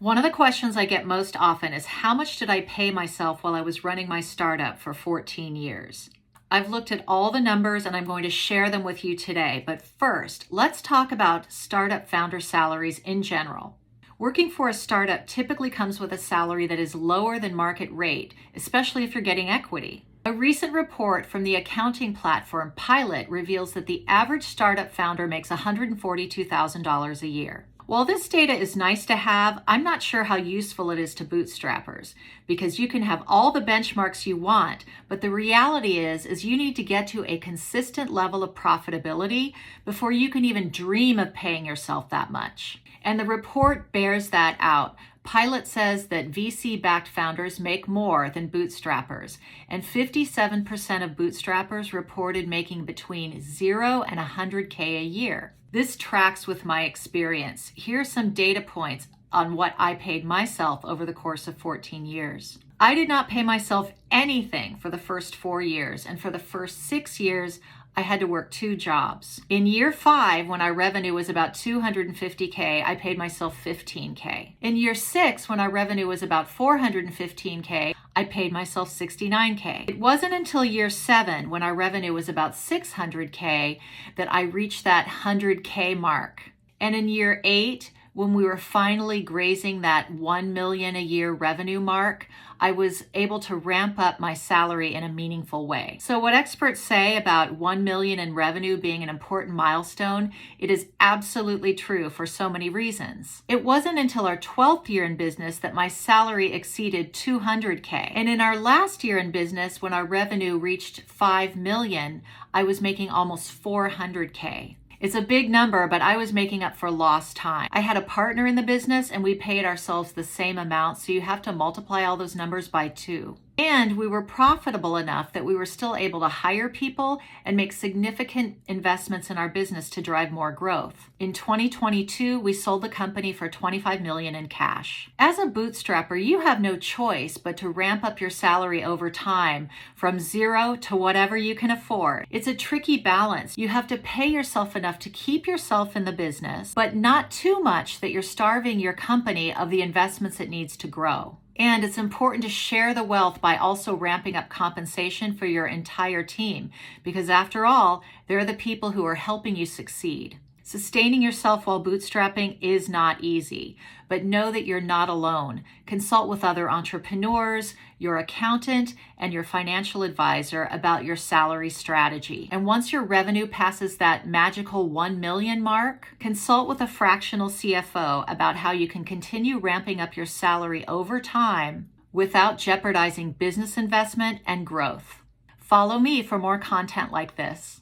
One of the questions I get most often is how much did I pay myself while I was running my startup for 14 years? I've looked at all the numbers and I'm going to share them with you today. But first, let's talk about startup founder salaries in general. Working for a startup typically comes with a salary that is lower than market rate, especially if you're getting equity. A recent report from the accounting platform Pilot reveals that the average startup founder makes $142,000 a year. While this data is nice to have, I'm not sure how useful it is to bootstrappers, because you can have all the benchmarks you want, but the reality is you need to get to a consistent level of profitability before you can even dream of paying yourself that much. And the report bears that out. Pilot says that VC-backed founders make more than bootstrappers, and 57% of bootstrappers reported making between 0 and $100K a year. This tracks with my experience. Here are some data points on what I paid myself over the course of 14 years. I did not pay myself anything for the first 4 years, and for the first 6 years, I had to work 2 jobs. In year 5, when our revenue was about $250K, I paid myself $15K. In year 6, when our revenue was about $415K, I paid myself $69K. It wasn't until year 7, when our revenue was about $600K, that I reached that $100K mark. And in year 8, when we were finally grazing that $1 million a year revenue mark, I was able to ramp up my salary in a meaningful way. So what experts say about $1 million in revenue being an important milestone, it is absolutely true for so many reasons. It wasn't until our 12th year in business that my salary exceeded $200K. And in our last year in business, when our revenue reached $5 million, I was making almost $400K. It's a big number, but I was making up for lost time. I had a partner in the business and we paid ourselves the same amount, so you have to multiply all those numbers by 2. And we were profitable enough that we were still able to hire people and make significant investments in our business to drive more growth. In 2022, we sold the company for $25 million in cash. As a bootstrapper, you have no choice but to ramp up your salary over time from 0 to whatever you can afford. It's a tricky balance. You have to pay yourself enough to keep yourself in the business, but not too much that you're starving your company of the investments it needs to grow. And it's important to share the wealth by also ramping up compensation for your entire team, because after all, they're the people who are helping you succeed. Sustaining yourself while bootstrapping is not easy, but know that you're not alone. Consult with other entrepreneurs, your accountant, and your financial advisor about your salary strategy. And once your revenue passes that magical 1 million mark, consult with a fractional CFO about how you can continue ramping up your salary over time without jeopardizing business investment and growth. Follow me for more content like this.